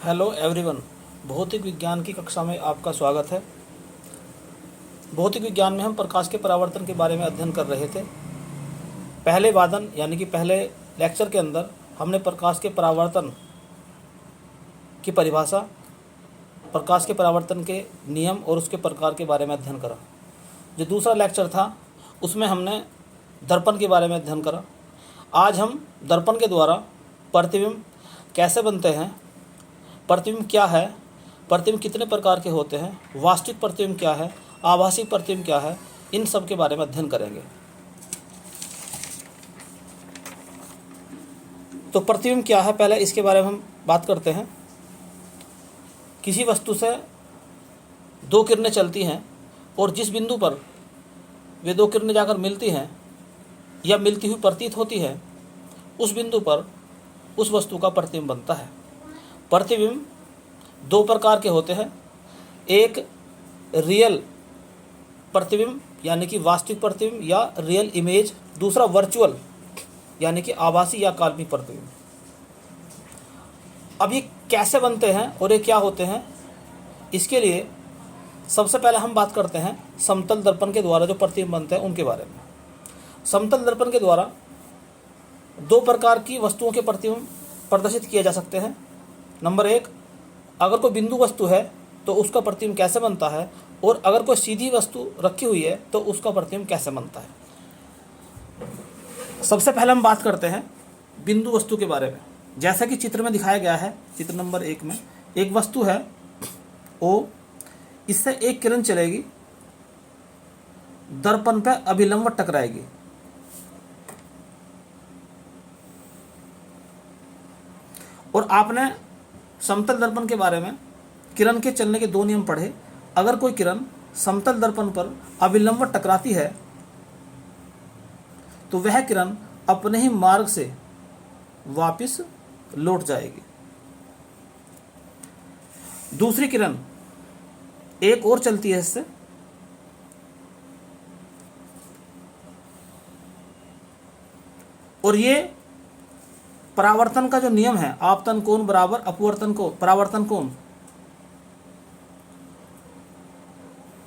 Hello everyone. भौतिक विज्ञान की कक्षा में आपका स्वागत है। भौतिक विज्ञान में हम प्रकाश के परावर्तन के बारे में अध्ययन कर रहे थे। पहले वादन यानी कि पहले लेक्चर के अंदर हमने प्रकाश के परावर्तन की परिभाषा, प्रकाश के परावर्तन के नियम और उसके प्रकार के बारे में अध्ययन करा। जो दूसरा लेक्चर था उसमें हमने दर्पण के बारे में अध्ययन करा। आज हम दर्पण के द्वारा प्रतिबिंब कैसे बनते हैं, प्रतिबिंब क्या है, प्रतिबिंब कितने प्रकार के होते हैं, वास्तविक प्रतिबिंब क्या है, आभासी प्रतिबिंब क्या है, इन सब के बारे में अध्ययन करेंगे। तो प्रतिबिंब क्या है, पहले इसके बारे में हम बात करते हैं। किसी वस्तु से दो किरणें चलती हैं और जिस बिंदु पर वे दो किरणें जाकर मिलती हैं या मिलती हुई प्रतीत होती है, उस बिंदु पर उस वस्तु का प्रतिबिंब बनता है। प्रतिबिंब दो प्रकार के होते हैं, एक रियल प्रतिबिंब यानी कि वास्तविक प्रतिबिंब या रियल इमेज, दूसरा वर्चुअल यानी कि आभासी या काल्पनिक प्रतिबिंब। अब ये कैसे बनते हैं और ये क्या होते हैं, इसके लिए सबसे पहले हम बात करते हैं समतल दर्पण के द्वारा जो प्रतिबिंब बनते हैं उनके बारे में। समतल दर्पण के द्वारा दो प्रकार की वस्तुओं के प्रतिबिंब प्रदर्शित किए जा सकते हैं। नंबर एक, अगर कोई बिंदु वस्तु है तो उसका प्रतिबिंब कैसे बनता है, और अगर कोई सीधी वस्तु रखी हुई है तो उसका प्रतिबिंब कैसे बनता है। सबसे पहले हम बात करते हैं बिंदु वस्तु के बारे में। जैसा कि चित्र में दिखाया गया है, चित्र नंबर 1 में एक वस्तु है O, इससे एक किरण चलेगी, दर्पण पर अभिलंब टकराएगी। और आपने समतल दर्पण के बारे में किरण के चलने के दो नियम पढ़े। अगर कोई किरण समतल दर्पण पर अभिलंब टकराती है तो वह किरण अपने ही मार्ग से वापस लौट जाएगी। दूसरी किरण एक और चलती है इससे, और ये परावर्तन का जो नियम है, आपतन कोण बराबर अपवर्तन कोण, परावर्तन कोण,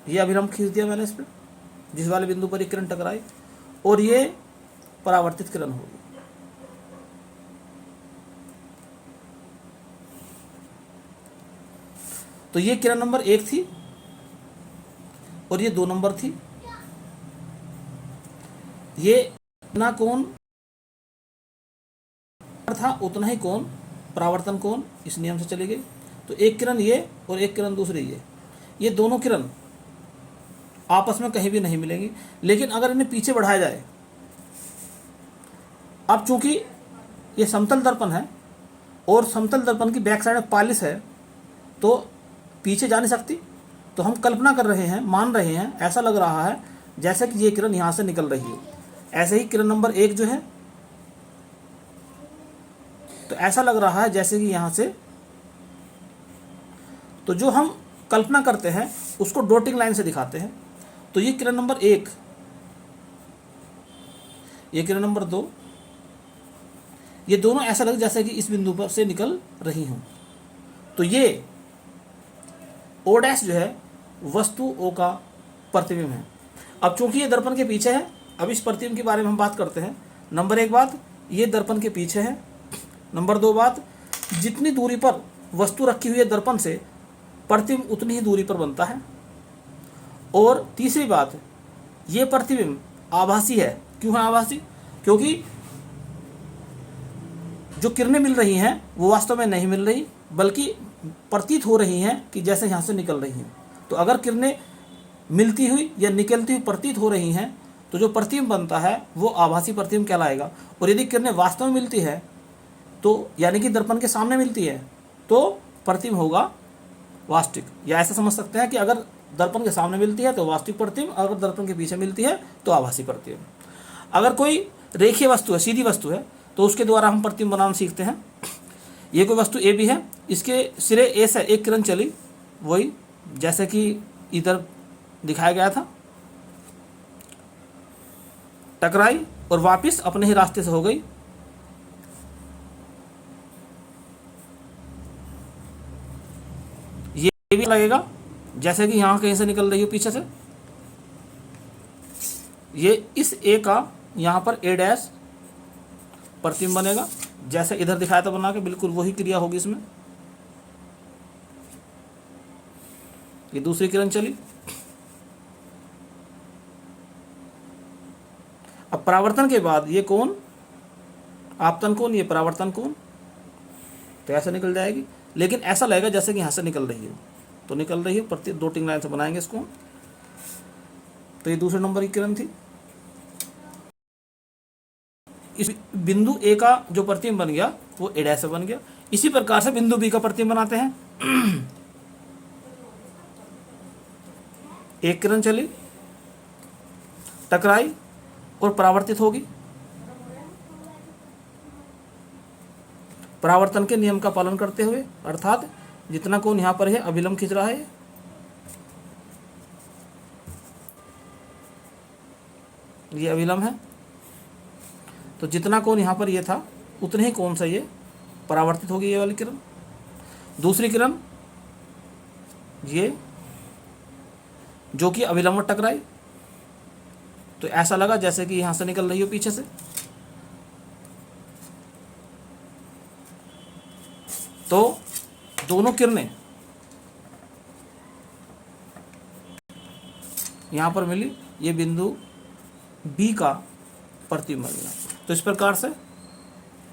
ये अभिलंब खींच दिया मैंने इस पर, जिस वाले बिंदु पर ये किरण टकराई, और ये परावर्तित किरण होगी। तो ये किरण नंबर 1 थी और ये 2 नंबर थी। ये इतना कोण था उतना ही कोण परावर्तन कोण इस नियम से चली गई। तो एक किरण ये और एक किरण दूसरी ये दोनों किरण आपस में कहीं भी नहीं मिलेंगी। लेकिन अगर इन्हें पीछे बढ़ाया जाए, अब चूंकि ये समतल दर्पण है और समतल दर्पण की बैक साइड में पालिश है तो पीछे जा नहीं सकती, तो हम कल्पना कर रहे हैं, मान रहे हैं, ऐसा लग रहा है जैसे कि ये किरण यहाँ से निकल रही है। ऐसे ही किरण नंबर 1 जो है, तो ऐसा लग रहा है जैसे कि यहाँ से, तो जो हम कल्पना करते हैं उसको डॉटिंग लाइन से दिखाते हैं। तो ये किरण नंबर 1, ये किरण नंबर 2, ये दोनों ऐसा लगे जैसे कि इस बिंदु पर से निकल रही हूं। तो ये O डैश जो है वस्तु O का प्रतिबिंब है। अब चूंकि ये दर्पण के पीछे है, अब इस प्रतिबिंब के बारे में हम बात करते हैं। नंबर 1 बात, ये दर्पण के पीछे है। नंबर 2 बात, जितनी दूरी पर वस्तु रखी हुई है दर्पण से, प्रतिबिंब उतनी ही दूरी पर बनता है। और तीसरी बात, ये प्रतिबिंब आभासी है। क्यों है आभासी? क्योंकि जो किरणें मिल रही हैं वो वास्तव में नहीं मिल रही, बल्कि प्रतीत हो रही हैं कि जैसे यहाँ से निकल रही हैं। तो अगर किरणें मिलती हुई या निकलती हुई प्रतीत हो रही हैं तो जो प्रतिबिंब बनता है वो आभासी प्रतिबिंब कहलाएगा। और यदि किरणें वास्तव में मिलती है तो यानी कि दर्पण के सामने मिलती है तो प्रतिबिंब होगा वास्तविक। या ऐसा समझ सकते हैं कि अगर दर्पण के सामने मिलती है तो वास्तविक प्रतिबिंब, अगर दर्पण के पीछे मिलती है तो आभासी प्रतिबिंब। अगर कोई रेखीय वस्तु है, सीधी वस्तु है, तो उसके द्वारा हम प्रतिबिंब बनाना सीखते हैं। ये कोई वस्तु ए भी है, इसके सिरे ए से एक किरण चली, वही जैसे कि इधर दिखाया गया था, टकराई और वापस अपने ही रास्ते से हो गई। ये भी लगेगा जैसे कि यहाँ कहीं से निकल रही हो पीछे से, ये इस ए का यहाँ पर ए डैश प्रतिबिंब बनेगा, जैसे इधर दिखाया था बना के, बिल्कुल वही क्रिया होगी इसमें। ये दूसरी किरण चली। अब परावर्तन के बाद ये कोण, आपतन कोण, ये परावर्तन कोण, तो ऐसे निकल जाएगी, लेकिन ऐसा लगेगा जैसे कि यहाँ से निकल रही हो, तो निकल रही है प्रति दो टिंग लाइन से बनाएंगे इसको। तो ये दूसरे नंबर की किरण थी। इस बिंदु ए का जो प्रतिबिंब बन गया वो ए डैश से बन गया। इसी प्रकार से बिंदु बी का प्रतिबिंब बनाते हैं। एक किरण चली, टकराई और परावर्तित होगी। परावर्तन के नियम का पालन करते हुए, अर्थात जितना कोण यहां पर है अभिलंब खींच रहा है, ये अभिलंब है, तो जितना कोण यहां पर ये था उतने ही कोण से ये परावर्तित होगी ये वाली किरण। दूसरी किरण ये जो कि अभिलंब टकराई, तो ऐसा लगा जैसे कि यहां से निकल रही हो पीछे से। तो दोनों किरणें यहां पर मिली, ये बिंदु बी का प्रतिबिंब बन गया। तो इस प्रकार से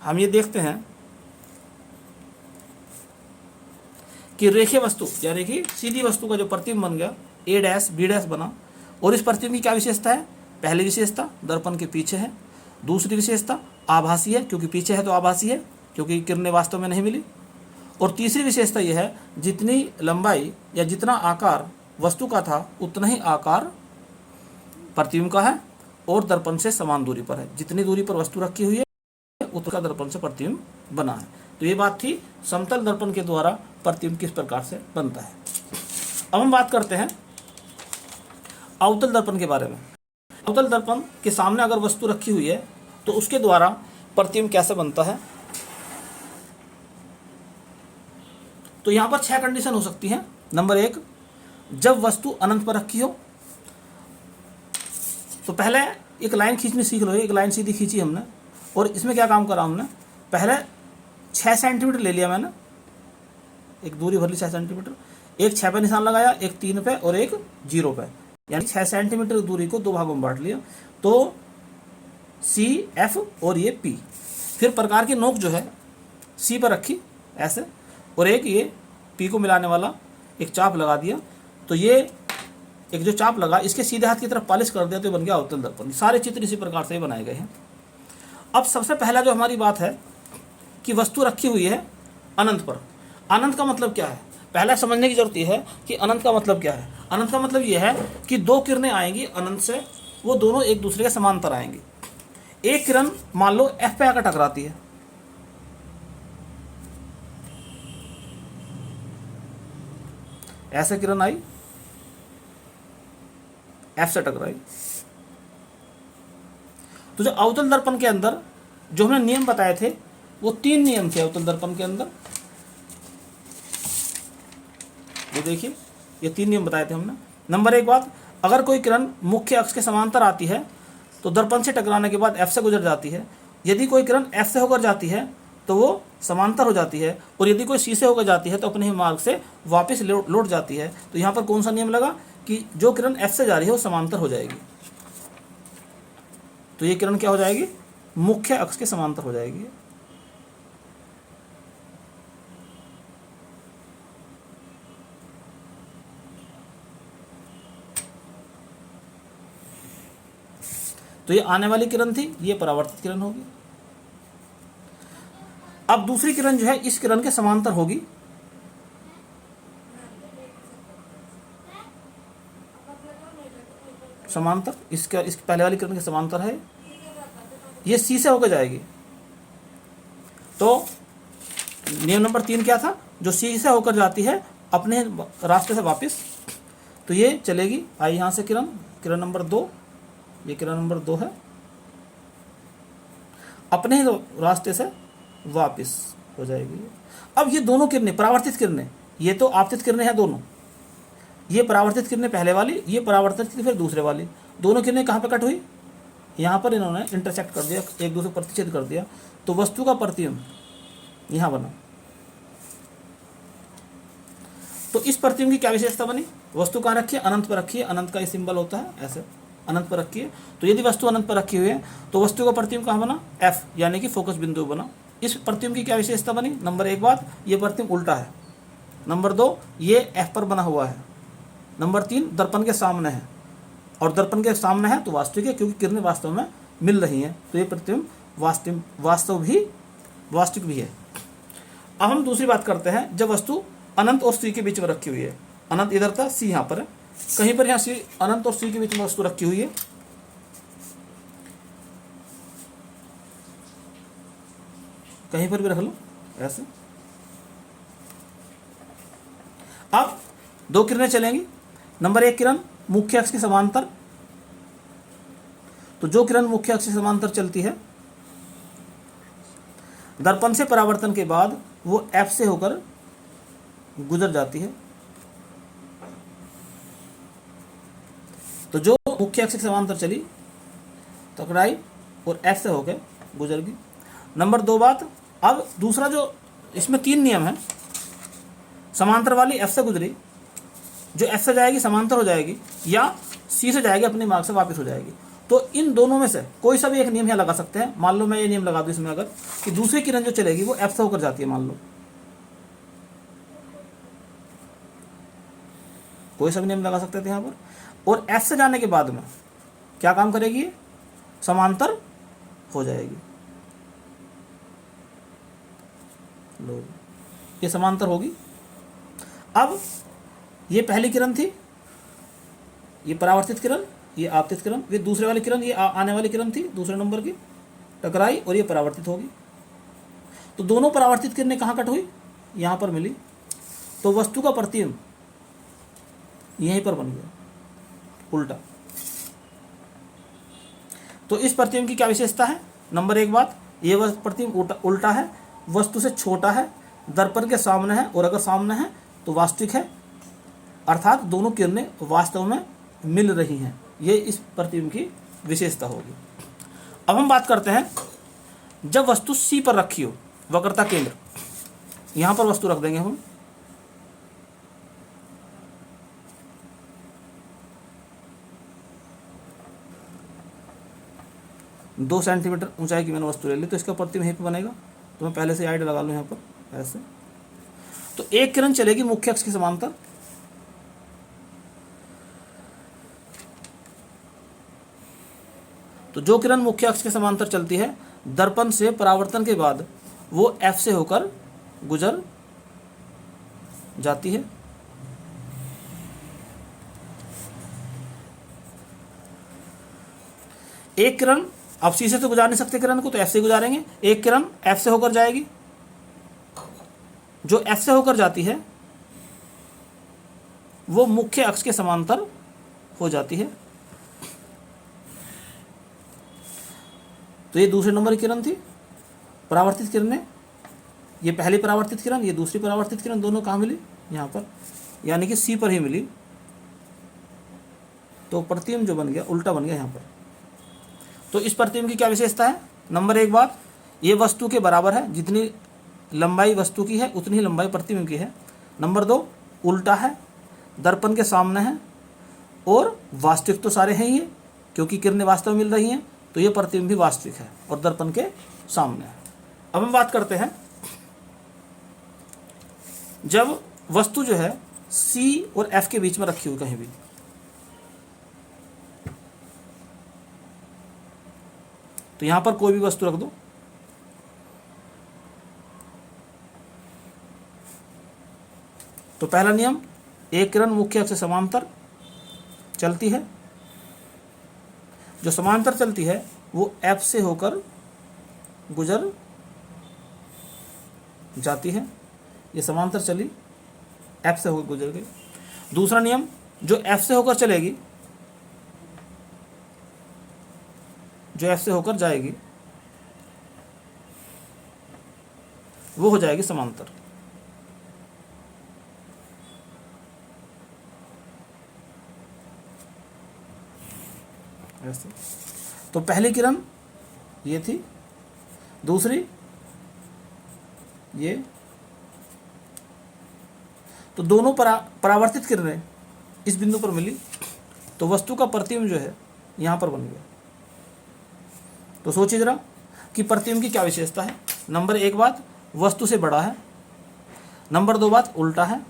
हम ये देखते हैं कि रेखीय वस्तु यानी कि सीधी वस्तु का जो प्रतिबिंब बन गया ए डैश बी डैश बना, और इस प्रतिबिंब की क्या विशेषता है? पहली विशेषता दर्पण के पीछे है, दूसरी विशेषता आभासी है, क्योंकि पीछे है तो आभासी है, क्योंकि किरणें वास्तव में नहीं मिली, और तीसरी विशेषता यह है जितनी लंबाई या जितना आकार वस्तु का था उतना ही आकार प्रतिबिंब का है और दर्पण से समान दूरी पर है। जितनी दूरी पर वस्तु रखी हुई है उतना दर्पण से प्रतिबिंब बना है। तो ये बात थी समतल दर्पण के द्वारा प्रतिबिंब किस प्रकार से बनता है। अब हम बात करते हैं अवतल दर्पण के बारे में। अवतल दर्पण के सामने अगर वस्तु रखी हुई है तो उसके द्वारा प्रतिबिंब कैसे बनता है। तो यहां पर 6 कंडीशन हो सकती हैं। नंबर 1, जब वस्तु अनंत पर रखी हो। तो पहले एक लाइन खींचनी सीख लो। एक लाइन सीधी खींची हमने, और इसमें क्या काम करा हमने, पहले 6 सेंटीमीटर ले लिया मैंने, एक दूरी भर ली 6 सेंटीमीटर, एक 6 पे निशान लगाया, एक 3 पे और एक 0 पे, यानी 6 सेंटीमीटर दूरी को 2 भागों में बांट लिया। तो सी एफ और ये पी। फिर प्रकार की नोक जो है सी पर रखी ऐसे, और एक ये पी को मिलाने वाला एक चाप लगा दिया। तो ये एक जो चाप लगा इसके सीधे हाथ की तरफ पॉलिश कर दिया, तो बन गया अवतल दर्पण। सारे चित्र इसी प्रकार से बनाए गए हैं। अब सबसे पहला जो हमारी बात है कि वस्तु रखी हुई है अनंत पर। अनंत का मतलब क्या है, पहला समझने की जरूरत है कि अनंत का मतलब क्या है। अनंत का मतलब यह है कि 2 किरणें आएंगी अनंत से, वो दोनों एक दूसरे के समांतर आएंगी। एक किरण मान लो एफ पे आकर टकराती है, ऐसे किरण आई एफ से टकराई। तो जो अवतल दर्पण के अंदर जो हमने नियम बताए थे वो 3 नियम थे अवतल दर्पण के अंदर। ये देखिए, ये 3 नियम बताए थे हमने। नंबर 1 बात, अगर कोई किरण मुख्य अक्ष के समांतर आती है तो दर्पण से टकराने के बाद एफ से गुजर जाती है। यदि कोई किरण एफ से होकर जाती है तो वो समांतर हो जाती है, और यदि कोई सी से होकर जाती है तो अपने ही मार्ग से वापस लौट जाती है। तो यहाँ पर कौन सा नियम लगा कि जो किरण एफ से जा रही है वो समांतर हो जाएगी। तो ये किरण क्या हो जाएगी, मुख्य अक्ष के समांतर हो जाएगी। तो ये आने वाली किरण थी, ये परावर्तित किरण होगी। अब दूसरी किरण जो है इस किरण के समांतर होगी। समांतर इसका, इस पहले वाली किरण के समांतर है, ये सी से होकर जाएगी। तो नियम नंबर 3 क्या था, जो सी से होकर जाती है अपने रास्ते से वापस, तो ये चलेगी। आई यहां से किरण नंबर 2, ये किरण नंबर 2 है, अपने ही रास्ते से वापस हो जाएगी। अब ये दोनों किरणें परावर्तित किरणें, ये तो आपतित किरणें हैं दोनों, ये परावर्तित किरणें पहले वाली, ये परावर्तित फिर दूसरे वाली, दोनों किरणें कहाँ पे कट हुई, यहाँ पर इन्होंने इंटरसेक्ट कर दिया, एक दूसरे को प्रतिच्छेद कर दिया, तो वस्तु का प्रतिबिंब यहाँ बना। तो इस प्रतिबिंब की क्या विशेषता बनी, वस्तु कहाँ रखी है, अनंत पर रखी है, अनंत का ये सिंबल होता है ऐसे, अनंत पर रखी है। तो यदि वस्तु अनंत पर रखी हुई है तो वस्तु का प्रतिबिंब कहाँ बना, एफ, यानी कि फोकस बिंदु बना। इस प्रतिबिंब की क्या विशेषता बनी, नंबर 1 बात, ये प्रतिबिंब उल्टा है, नंबर 2 ये एफ पर बना हुआ है, नंबर 3 दर्पण के सामने है, और दर्पण के सामने है तो वास्तविक है क्योंकि किरणें वास्तव में मिल रही हैं, तो ये प्रतिबिंब वास्तविक भी है। अब हम दूसरी बात करते हैं, जब वस्तु अनंत और सी के बीच में रखी हुई है, अनंत इधर था, सी यहाँ पर है, कहीं पर यहाँ सी, अनंत और सी के बीच में वस्तु रखी हुई है, कहीं पर भी रख लो ऐसे। अब 2 किरणें चलेंगी, नंबर 1 किरण मुख्य अक्ष के समांतर, तो जो किरण मुख्य अक्ष के समांतर चलती है, दर्पण से परावर्तन के बाद वो एफ से होकर गुजर जाती है, तो जो मुख्य अक्ष के समांतर चली टकराई और एफ से होकर गुजर गई। नंबर 2 बात, अब दूसरा जो इसमें 3 नियम है, समांतर वाली एफ से गुजरी, जो एफ से जाएगी समांतर हो जाएगी या सी से जाएगी अपने मार्ग से वापस हो जाएगी, तो इन दोनों में से कोई सा भी एक नियम यहाँ लगा सकते हैं। मान लो मैं ये नियम लगा दूं इसमें अगर, कि दूसरी किरण जो चलेगी वो एफ से होकर जाती है, मान लो कोई सा भी नियम लगा सकते थे यहाँ पर, और एफ से जाने के बाद में क्या काम करेगी, समांतर हो जाएगी, लो ये समांतर होगी। अब ये पहली किरण थी, ये परावर्तित किरण, ये आपतित किरण, ये दूसरे वाली किरण, ये आने वाली किरण थी दूसरे नंबर की, टकराई और ये परावर्तित होगी, तो दोनों परावर्तित किरणें कहाँ कट हुई, यहाँ पर मिली, तो वस्तु का प्रतिबिंब यहीं पर बन गया उल्टा। तो इस प्रतिबिंब की क्या विशेषता है, नंबर 1 बात, ये प्रतिबिंब उल्टा है, वस्तु से छोटा है, दर्पण के सामने है, और अगर सामने है तो वास्तविक है, अर्थात दोनों किरणें वास्तव में मिल रही हैं, ये इस प्रतिबिंब की विशेषता होगी। अब हम बात करते हैं, जब वस्तु सी पर रखी हो, वक्रता केंद्र, यहां पर वस्तु रख देंगे हम, दो सेंटीमीटर ऊंचाई की मैंने वस्तु ले ली, तो इसका प्रतिबिंब यहीं पर बनेगा, तो मैं पहले से आइड लगा लूँ यहाँ पर ऐसे। तो एक किरण चलेगी मुख्य अक्ष के समांतर, तो जो किरण मुख्य अक्ष के समांतर चलती है, दर्पण से परावर्तन के बाद वो एफ से होकर गुजर जाती है, एक किरण, अब सी से तो गुजार नहीं सकते किरण को, तो एफ से गुजारेंगे, एक किरण एफ से होकर जाएगी, जो एफ से होकर जाती है वो मुख्य अक्ष के समांतर हो जाती है, तो ये दूसरे नंबर की किरण थी, परावर्तित किरणें, ये पहली परावर्तित किरण, ये दूसरी परावर्तित किरण, दोनों कहाँ मिली, यहाँ पर, यानी कि सी पर ही मिली, तो प्रतिबिंब जो बन गया उल्टा बन गया यहाँ पर। तो इस प्रतिबिंब की क्या विशेषता है, नंबर 1 बात, ये वस्तु के बराबर है, जितनी लंबाई वस्तु की है उतनी ही लंबाई प्रतिबिंब की है, नंबर 2 उल्टा है, दर्पण के सामने है, और वास्तविक तो सारे हैं ही है क्योंकि किरणें वास्तव में मिल रही हैं, तो ये प्रतिबिंब भी वास्तविक है और दर्पण के सामने है। अब हम बात करते हैं, जब वस्तु जो है सी और एफ के बीच में रखी हुई कहीं भी, तो यहां पर कोई भी वस्तु रख दो, तो पहला नियम, एक किरण मुख्य अक्ष से समांतर चलती है, जो समांतर चलती है वो एफ से होकर गुजर जाती है, ये समांतर चली, एफ से होकर गुजर गई। दूसरा नियम, जो एफ से होकर चलेगी, जो एफ से होकर जाएगी वो हो जाएगी समांतर। ऐसे। तो पहली किरण ये थी, दूसरी ये, तो दोनों परावर्तित किरणें इस बिंदु पर मिली, तो वस्तु का प्रतिबिंब जो है यहाँ पर बन गया। तो सोचिए जरा कि प्रतिबिंब की क्या विशेषता है। नंबर 1 बात, वस्तु से बड़ा है। नंबर 2 बात, उल्टा है।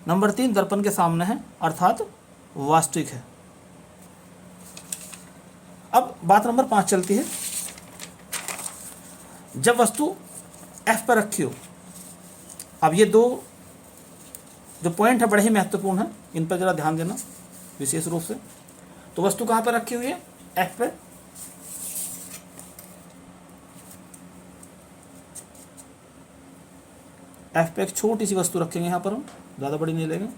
नंबर 3, दर्पण के सामने है, अर्थात वास्तविक है। अब बात नंबर 5 चलती है। जब वस्तु F पर रखी हो, अब ये दो जो पॉइंट है बड़े ही महत्वपूर्ण है, इन पर जरा ध्यान देना विशेष रूप से। तो वस्तु कहाँ पर रखी हुई है? F पे। F पे एक छोटी सी वस्तु रखेंगे, यहाँ पर हम ज़्यादा बड़ी नहीं लेंगे।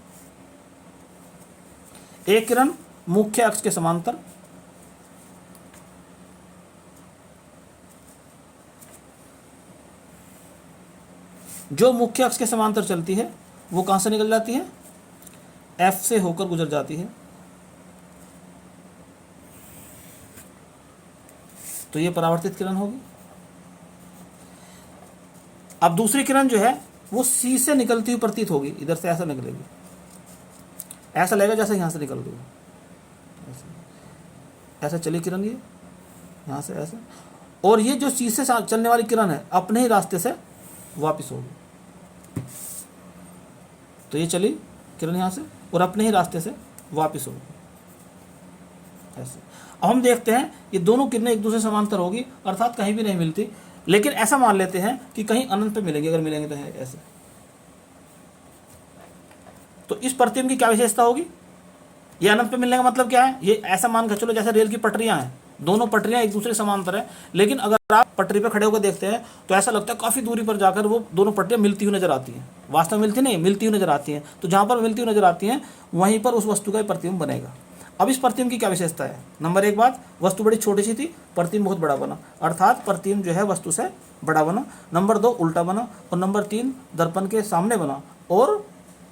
एक किरण मुख्य अक्ष के समांतर, जो मुख्य अक्ष के समांतर चलती है वो कहाँ से निकल जाती है? F से होकर गुजर जाती है। तो ये परावर्तित किरण होगी। अब दूसरी किरण जो है वो C से निकलती हुई प्रतीत होगी, इधर से ऐसा निकलेगी, ऐसा लगेगा जैसे यहाँ से निकल रही है। ऐसा चली किरण ये यहाँ से ऐसे, और ये जो C से चलने वाली किरण है अपने ही रास्ते से वापस होगी। तो ये चली किरण यहाँ से और अपने ही रास्ते से वापस होगी ऐसे। अब हम देखते हैं ये दोनों किरणें एक दूसरे समांतर होगी, अर्थात कहीं भी नहीं मिलती, लेकिन ऐसा मान लेते हैं कि कहीं अनंत पे मिलेंगे, अगर मिलेंगे तो है ऐसे। तो इस प्रतिबिंब की क्या विशेषता होगी? ये अनंत पे मिलने का मतलब क्या है? ये ऐसा मान कर चलो जैसे रेल की पटरियां हैं, दोनों पटरियां एक दूसरे समांतर है, लेकिन अगर आप पटरी पर खड़े होकर देखते हैं तो ऐसा लगता है काफ़ी दूरी पर जाकर वो दोनों पटरियां मिलती हुई नजर आती हैं। वास्तव में मिलती नहीं, मिलती हुई नजर आती हैं। तो जहाँ पर मिलती हुई नजर आती हैं वहीं पर उस वस्तु का प्रतिबिंब बनेगा। अब इस प्रतिबिंब की क्या विशेषता है? नंबर 1 बात, वस्तु बड़ी छोटी सी थी, प्रतिबिंब बहुत बड़ा बना, अर्थात प्रतिबिंब जो है वस्तु से बड़ा बना। नंबर 2, उल्टा बना। और नंबर 3, दर्पण के सामने बना और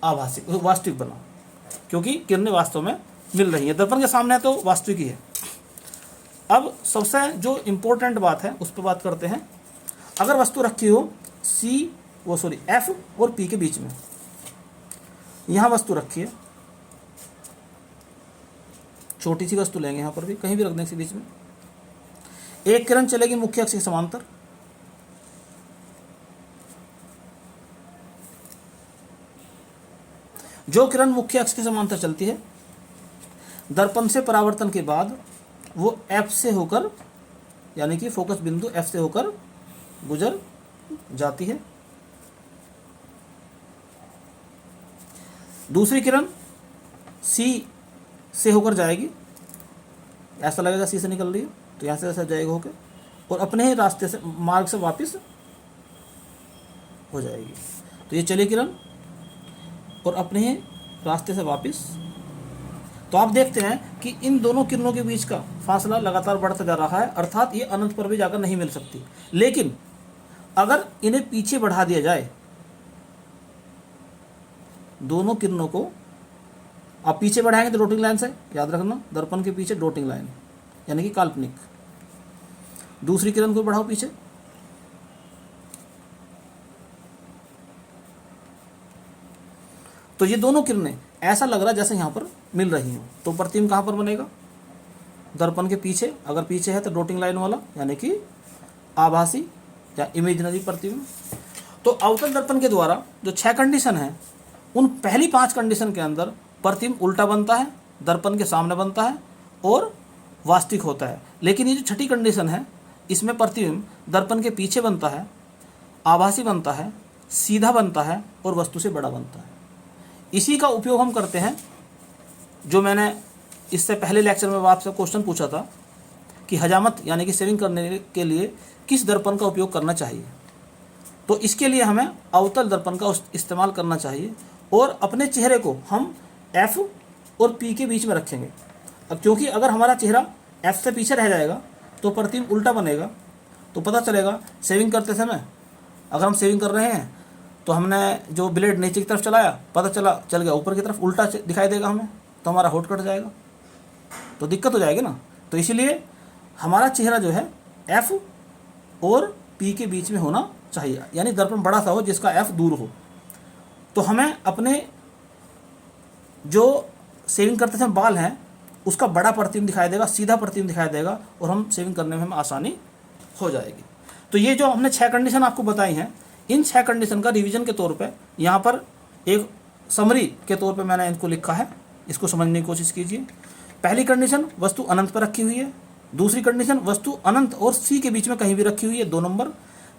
आभासी वास्तविक बना, क्योंकि किरणें वास्तव में मिल रही है। दर्पण के सामने है तो वास्तविक ही है। अब सबसे जो इम्पोर्टेंट बात है उस पर बात करते हैं। अगर वस्तु रखी हो F और P के बीच में, यहाँ वस्तु रखी है, छोटी सी वस्तु लेंगे, यहाँ पर भी कहीं भी रख दें इसी बीच में। एक किरण चलेगी मुख्य अक्ष के समांतर, जो किरण मुख्य अक्ष के समांतर चलती है, दर्पण से परावर्तन के बाद वो F से होकर, यानी कि फोकस बिंदु F से होकर गुजर जाती है। दूसरी किरण C से होकर जाएगी, ऐसा लगेगा C से निकल रही है, तो यहाँ से ऐसा जाएगा होकर और अपने ही रास्ते से, मार्ग से वापस हो जाएगी। तो ये चली किरण और अपने ही रास्ते से वापस। तो आप देखते हैं कि इन दोनों किरणों के बीच का फासला लगातार बढ़ता जा रहा है, अर्थात ये अनंत पर भी जाकर नहीं मिल सकती। लेकिन अगर इन्हें पीछे बढ़ा दिया जाए, दोनों किरणों को आप पीछे बढ़ाएंगे तो डॉटिंग लाइन से, याद रखना, दर्पण के पीछे डॉटिंग लाइन यानी कि काल्पनिक। दूसरी किरण को बढ़ाओ पीछे, तो ये दोनों किरणें ऐसा लग रहा है जैसे यहाँ पर मिल रही हैं। तो प्रतिबिंब कहाँ पर बनेगा? दर्पण के पीछे। अगर पीछे है तो डॉटिंग लाइन वाला, यानी कि आभासी या इमेजिनरी प्रतिबिंब। तो अवतल दर्पण के द्वारा जो 6 कंडीशन है, उन पहली 5 कंडीशन के अंदर प्रतिबिंब उल्टा बनता है, दर्पण के सामने बनता है और वास्तविक होता है। लेकिन ये जो छठी कंडीशन है, इसमें प्रतिबिंब दर्पण के पीछे बनता है, आभासी बनता है, सीधा बनता है और वस्तु से बड़ा बनता है। इसी का उपयोग हम करते हैं, जो मैंने इससे पहले लेक्चर में आपसे क्वेश्चन पूछा था कि हजामत यानी कि शेविंग करने के लिए किस दर्पण का उपयोग करना चाहिए। तो इसके लिए हमें अवतल दर्पण का इस्तेमाल करना चाहिए और अपने चेहरे को हम F और P के बीच में रखेंगे। अब क्योंकि अगर हमारा चेहरा F से पीछे रह जाएगा तो प्रतिबिंब उल्टा बनेगा। तो पता चलेगा शेविंग करते समय, अगर हम शेविंग कर रहे हैं तो हमने जो ब्लेड नीचे की तरफ चलाया, पता चल गया ऊपर की तरफ उल्टा दिखाई देगा हमें, तो हमारा होठ कट जाएगा, तो दिक्कत हो जाएगी ना। तो इसलिए हमारा चेहरा जो है F और P के बीच में होना चाहिए, यानी दर्पण बड़ा सा हो जिसका F दूर हो। तो हमें अपने जो शेविंग करते समय बाल हैं उसका बड़ा प्रतिबिंब दिखाई देगा, सीधा प्रतिबिंब दिखाई देगा, और हम शेविंग करने में हमें आसानी हो जाएगी। तो ये जो हमने 6 कंडीशन आपको बताई हैं, इन 6 कंडीशन का रिवीजन के तौर पे यहाँ पर एक समरी के तौर पे मैंने इनको लिखा है, इसको समझने की कोशिश कीजिए। पहली कंडीशन, वस्तु अनंत पर रखी हुई है। दूसरी कंडीशन, वस्तु अनंत और सी के बीच में कहीं भी रखी हुई है, 2 नंबर।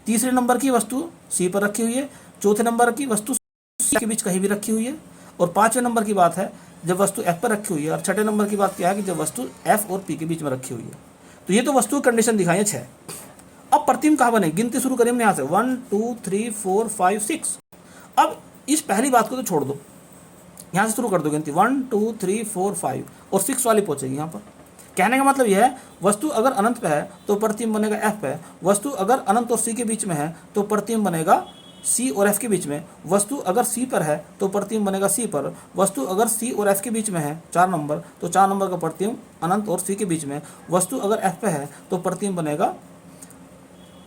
तीसरे नंबर की, वस्तु सी पर रखी हुई है। चौथे नंबर की, वस्तु सी के बीच कहीं भी रखी हुई है। और 5वें नंबर की बात है जब वस्तु एफ पर रखी हुई है। और 6ठे नंबर की बात क्या है कि जब वस्तु एफ और पी के बीच में रखी हुई है। तो ये तो वस्तु कंडीशन दिखाई है 6। अब प्रतिबिंब कहाँ बने, गिनती शुरू करें हम यहाँ से 1 2 3 4 5 6। अब इस पहली बात को तो छोड़ दो, यहाँ से शुरू कर दो गिनती 1 2 3 4 5 और 6 वाली पहुँचेगी यहाँ पर। कहने का मतलब यह है वस्तु अगर अनंत पे है तो प्रतिबिंब बनेगा एफ पे, वस्तु अगर अनंत और सी के बीच में है तो प्रतिबिंब बनेगा सी और एफ के बीच में, वस्तु अगर सी पर है तो प्रतिबिंब बनेगा सी पर, वस्तु अगर सी और एफ के बीच में है 4 नंबर तो 4 नंबर का प्रतिबिंब अनंत और सी के बीच में, वस्तु अगर एफ पे है तो प्रतिबिंब बनेगा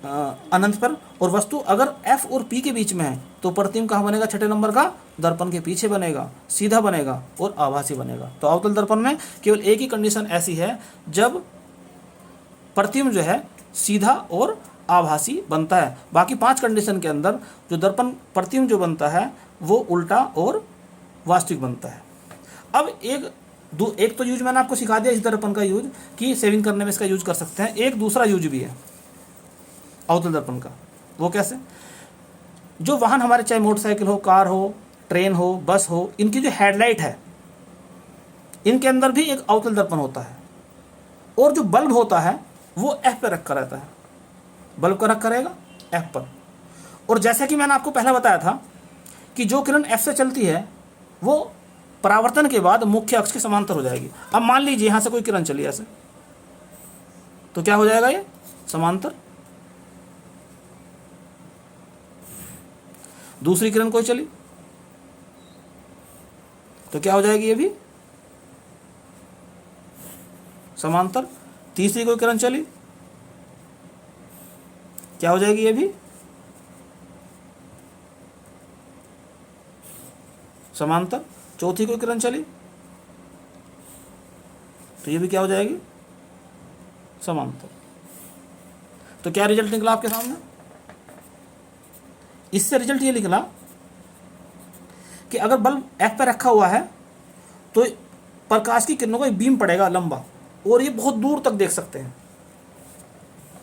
अनंत पर, और वस्तु अगर एफ और पी के बीच में है तो प्रतिबिंब कहाँ बनेगा, 6ठे नंबर का दर्पण के पीछे बनेगा, सीधा बनेगा और आभासी बनेगा। तो अवतल दर्पण में केवल एक ही कंडीशन ऐसी है जब प्रतिबिंब जो है सीधा और आभासी बनता है। बाकी 5 कंडीशन के अंदर जो दर्पण प्रतिबिंब जो बनता है वो उल्टा और वास्तविक बनता है। अब एक तो यूज मैंने आपको सिखा दिया इस दर्पण का यूज कि सेविंग करने में इसका यूज कर सकते हैं। एक दूसरा यूज भी है अवतल दर्पण का, वो कैसे, जो वाहन हमारे चाहे मोटरसाइकिल हो, कार हो, ट्रेन हो, बस हो, इनकी जो हेडलाइट है इनके अंदर भी एक अवतल दर्पण होता है, और जो बल्ब होता है वो एफ पर रखा रहता है, बल्ब का रखा रहेगा एफ पर। और जैसे कि मैंने आपको पहले बताया था कि जो किरण एफ से चलती है वो परावर्तन के बाद मुख्य अक्ष के समांतर हो जाएगी। अब मान लीजिए यहाँ से कोई किरण चली ऐसे, तो क्या हो जाएगा, ये समांतर। दूसरी किरण कोई चली तो क्या हो जाएगी, ये भी समांतर। तीसरी कोई किरण चली क्या हो जाएगी, ये भी समांतर। चौथी कोई किरण चली तो ये भी क्या हो जाएगी, समांतर। तो क्या रिजल्ट निकला आपके सामने, इससे रिजल्ट ये निकला कि अगर बल्ब एफ पे रखा हुआ है तो प्रकाश की किरणों का एक बीम पड़ेगा लंबा, और ये बहुत दूर तक देख सकते हैं।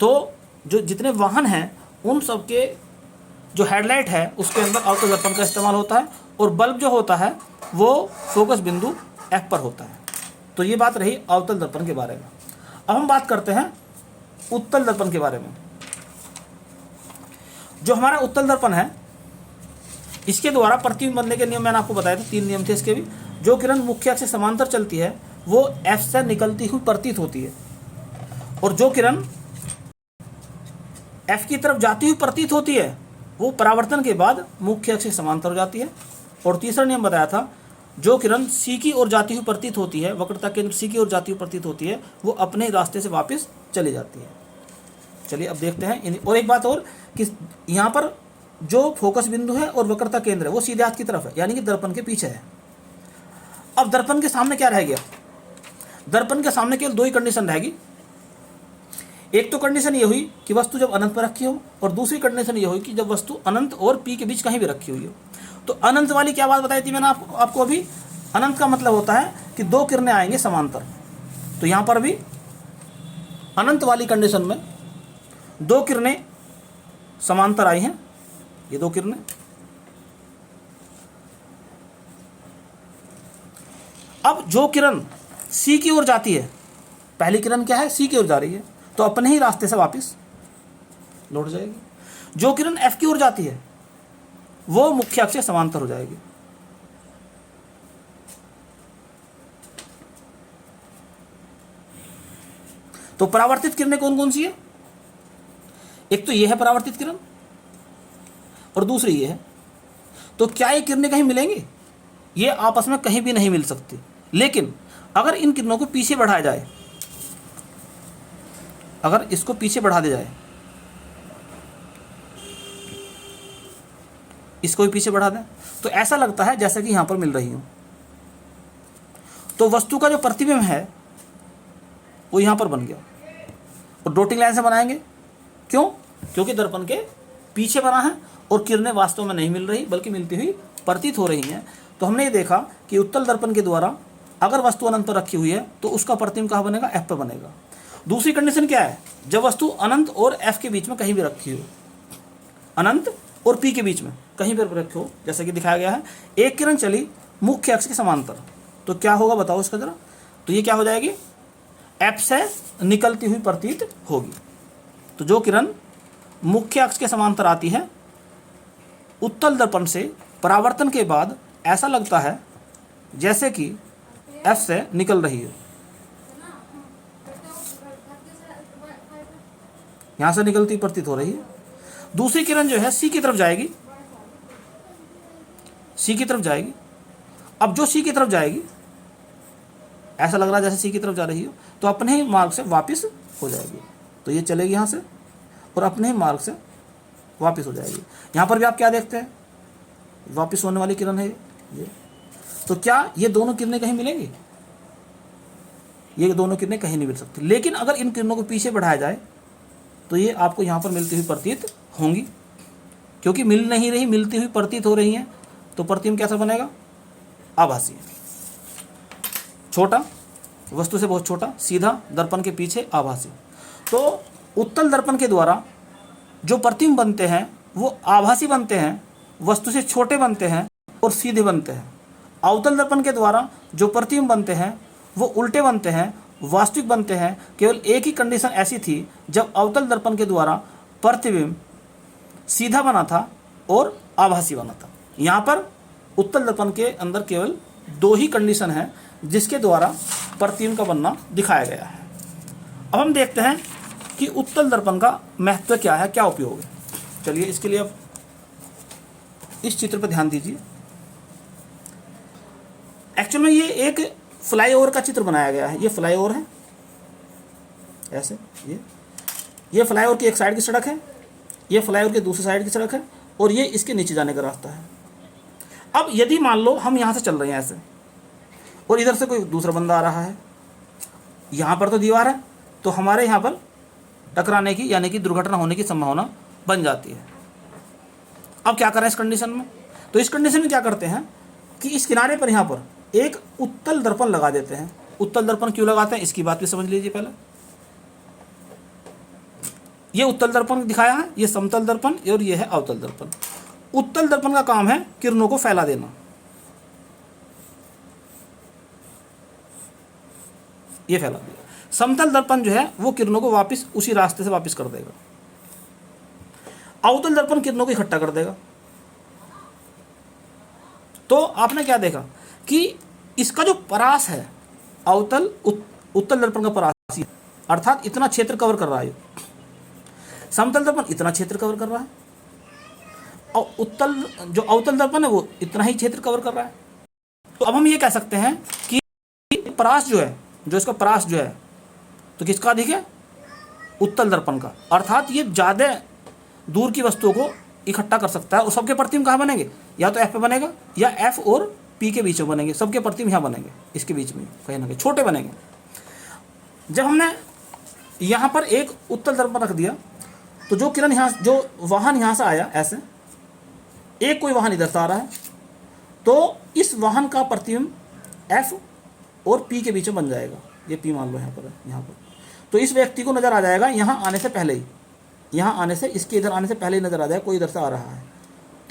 तो जो जितने वाहन हैं उन सब के जो हेडलाइट है उसके अंदर अवतल दर्पण का इस्तेमाल होता है, और बल्ब जो होता है वो फोकस बिंदु एफ पर होता है। तो ये बात रही अवतल दर्पण के बारे में। अब हम बात करते हैं उत्तल दर्पण के बारे में। जो हमारा उत्तल दर्पण है इसके द्वारा प्रतिबिंब बनने के नियम मैंने आपको बताया था, 3 नियम थे इसके भी। जो किरण मुख्य अक्ष से समांतर चलती है वो एफ से निकलती हुई प्रतीत होती है, और जो किरण एफ की तरफ जाती हुई प्रतीत होती है वो परावर्तन के बाद मुख्य अक्ष से समांतर हो जाती है। और तीसरा नियम बताया था, जो किरण सी की ओर जाती हुई प्रतीत होती है, वक्रता केंद्र सी की ओर जाती हुई प्रतीत होती है, वो अपने रास्ते से वापस चली जाती है। चलिए अब देखते हैं। और एक बात और कि यहाँ पर जो फोकस बिंदु है और वक्रता केंद्र है वो सीधे हाथ की तरफ है, यानी कि दर्पण के पीछे है। अब दर्पण के सामने क्या रह गया, दर्पण के सामने केवल 2 ही कंडीशन रहेगी। एक तो कंडीशन ये हुई कि वस्तु जब अनंत पर रखी हो, और दूसरी कंडीशन ये हुई कि जब वस्तु अनंत और पी के बीच कहीं भी रखी हुई हो। तो अनंत वाली क्या बात बताई थी मैंने आपको अभी, अनंत का मतलब होता है कि 2 किरणें आएंगे समांतर। तो यहाँ पर भी अनंत वाली कंडीशन में 2 किरणें समांतर आई हैं, ये 2 किरणें। अब जो किरण सी की ओर जाती है, पहली किरण क्या है, सी की ओर जा रही है, तो अपने ही रास्ते से वापस लौट जाएगी। जो किरण एफ की ओर जाती है वो मुख्य अक्ष से समांतर हो जाएगी। तो परावर्तित किरणें कौन कौन सी है, एक तो ये है परावर्तित किरण और दूसरी ये है। तो क्या ये किरणें कहीं मिलेंगी, ये आपस में कहीं भी नहीं मिल सकती। लेकिन अगर इन किरणों को पीछे बढ़ाया जाए अगर इसको पीछे बढ़ा दिया जाए, इसको भी पीछे बढ़ा दें, तो ऐसा लगता है जैसे कि यहाँ पर मिल रही हो। तो वस्तु का जो प्रतिबिंब है वो यहाँ पर बन गया, और डॉटिंग लाइन से बनाएंगे। क्यों? क्योंकि दर्पण के पीछे बना है और किरणें वास्तव में नहीं मिल रही बल्कि मिलती हुई प्रतीत हो रही हैं। तो हमने ये देखा कि उत्तल दर्पण के द्वारा अगर वस्तु अनंत पर रखी हुई है तो उसका प्रतिबिंब कहाँ बनेगा? एफ पर बनेगा। दूसरी कंडीशन क्या है? जब वस्तु अनंत और एफ के बीच में कहीं भी रखी हो, अनंत और पी के बीच में कहीं पर रखी हो, जैसे कि दिखाया गया है, एक किरण चली मुख्य अक्ष के समांतर, तो क्या होगा बताओ इसका जरा। तो ये क्या हो जाएगी? एफ से निकलती हुई प्रतीत होगी। तो जो किरण मुख्य अक्ष के समांतर आती है, उत्तल दर्पण से परावर्तन के बाद ऐसा लगता है जैसे कि एफ से निकल रही है, यहां से निकलती प्रतीत हो रही है। दूसरी किरण जो है सी की तरफ जाएगी, सी की तरफ जाएगी। अब जो सी की तरफ जाएगी, ऐसा लग रहा है जैसे सी की तरफ जा रही हो, तो अपने ही मार्ग से वापस हो जाएगी। तो ये चलेगी यहाँ से और अपने ही मार्ग से वापस हो जाएगी। यहाँ पर भी आप क्या देखते हैं? वापस होने वाली किरण है ये। तो क्या ये दोनों किरणें कहीं मिलेंगी? ये दोनों किरणें कहीं नहीं मिल सकती। लेकिन अगर इन किरणों को पीछे बढ़ाया जाए तो ये आपको यहाँ पर मिलती हुई प्रतीत होंगी। क्योंकि मिल नहीं रही, मिलती हुई प्रतीत हो रही हैं, तो प्रतिबिंब कैसा बनेगा? आभासी। छोटा, वस्तु से बहुत छोटा, सीधा, दर्पण के पीछे, आभासी। तो उत्तल दर्पण के द्वारा जो प्रतिबिंब बनते हैं वो आभासी बनते हैं, वस्तु से छोटे बनते हैं और सीधे बनते हैं। अवतल दर्पण के द्वारा जो प्रतिबिंब बनते हैं वो उल्टे बनते हैं, वास्तविक बनते हैं। केवल एक ही कंडीशन ऐसी थी जब अवतल दर्पण के द्वारा प्रतिबिंब सीधा बना था और आभासी बना था। यहाँ पर उत्तल दर्पण के अंदर केवल दो ही कंडीशन है जिसके द्वारा प्रतिबिंब का बनना दिखाया गया है। अब हम देखते हैं कि उत्तल दर्पण का महत्व क्या है, क्या उपयोग है। चलिए इसके लिए अब इस चित्र पर ध्यान दीजिए। एक्चुअल में ये एक फ्लाईओवर का चित्र बनाया गया है। ये फ्लाईओवर है, ऐसे ये फ्लाईओवर की एक साइड की सड़क है, ये फ्लाईओवर की दूसरी साइड की सड़क है, और ये इसके नीचे जाने का रास्ता है। अब यदि मान लो हम यहाँ से चल रहे हैं ऐसे, और इधर से कोई दूसरा बंदा आ रहा है, यहाँ पर तो दीवार है, तो हमारे यहाँ पर टकराने की यानी कि दुर्घटना होने की संभावना बन जाती है। अब क्या करें इस कंडीशन में? तो इस कंडीशन में क्या करते हैं कि इस किनारे पर यहाँ पर एक उत्तल दर्पण लगा देते हैं। उत्तल दर्पण क्यों लगाते हैं इसकी बात भी समझ लीजिए पहले। ये उत्तल दर्पण दिखाया है, ये समतल दर्पण और ये है अवतल दर्पण। उत्तल दर्पण का काम है किरणों को फैला देना, ये फैला दिया। समतल दर्पण जो है वो किरणों को वापस उसी रास्ते से वापस कर देगा। अवतल दर्पण किरणों को इकट्ठा कर देगा। तो आपने क्या देखा कि इसका जो परास है उत्तल दर्पण का परास, अर्थात इतना क्षेत्र कवर कर रहा है। समतल दर्पण इतना क्षेत्र कवर कर रहा है और जो अवतल दर्पण है वो इतना ही क्षेत्र कवर कर रहा है। तो अब हम ये कह सकते हैं कि परास जो है, जो इसका परास जो है, तो किसका अधिक है? उत्तल दर्पण का। अर्थात ये ज़्यादा दूर की वस्तुओं को इकट्ठा कर सकता है। और सबके प्रतिबिंब कहाँ बनेंगे? या तो एफ पे बनेगा या एफ और पी के बीच में बनेंगे। सबके प्रतिबिंब यहाँ बनेंगे, इसके बीच में कहीं ना कहीं छोटे बनेंगे। जब हमने यहाँ पर एक उत्तल दर्पण रख दिया तो जो किरण यहाँ, जो वाहन यहाँ से आया ऐसे, एक कोई वाहन इधर से आ रहा है, तो इस वाहन का प्रतिबिंब एफ और पी के बीच में बन जाएगा। ये पी मान लो यहाँ पर है, यहाँ पर। तो इस व्यक्ति को नज़र आ जाएगा यहाँ आने से पहले ही, यहाँ आने से, इसके इधर आने से पहले ही नज़र आ जाएगा कोई इधर से आ रहा है,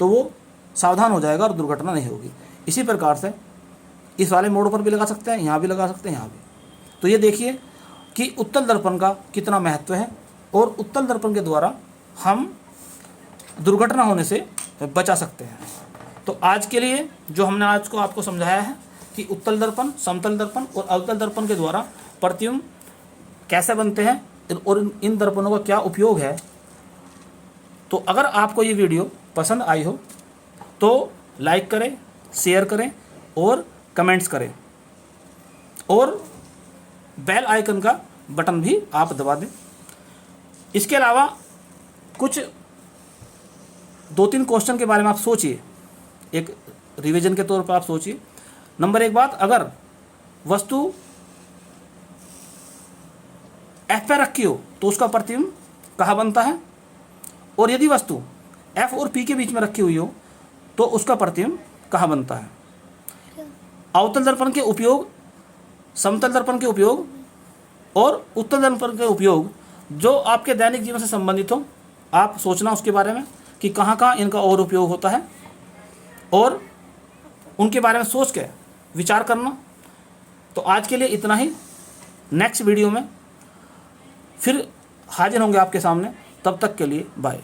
तो वो सावधान हो जाएगा और दुर्घटना नहीं होगी। इसी प्रकार से इस वाले मोड़ पर भी लगा सकते हैं, यहाँ भी लगा सकते हैं, यहाँ भी। तो ये देखिए कि उत्तल दर्पण का कितना महत्व है और उत्तल दर्पण के द्वारा हम दुर्घटना होने से बचा सकते हैं। तो आज के लिए जो हमने आज को आपको समझाया है कि उत्तल दर्पण, समतल दर्पण और अवतल दर्पण के द्वारा प्रतिबिंब कैसे बनते हैं और इन दर्पणों का क्या उपयोग है। तो अगर आपको ये वीडियो पसंद आई हो तो लाइक करें, शेयर करें और कमेंट्स करें, और बेल आइकन का बटन भी आप दबा दें इसके अलावा कुछ 2-3 क्वेश्चन के बारे में आप सोचिए, एक रिवीजन के तौर पर आप सोचिए। नंबर 1 बात, अगर वस्तु F पर रखी हो तो उसका प्रतिबिंब कहाँ बनता है, और यदि वस्तु F और P के बीच में रखी हुई हो तो उसका प्रतिबिंब कहाँ बनता है। अवतल दर्पण के उपयोग, समतल दर्पण के उपयोग और उत्तल दर्पण के उपयोग जो आपके दैनिक जीवन से संबंधित हो, आप सोचना उसके बारे में कि कहाँ कहाँ इनका और उपयोग होता है, और उनके बारे में सोच के विचार करना। तो आज के लिए इतना ही। नेक्स्ट वीडियो में फिर हाजिर होंगे आपके सामने, तब तक के लिए बाय।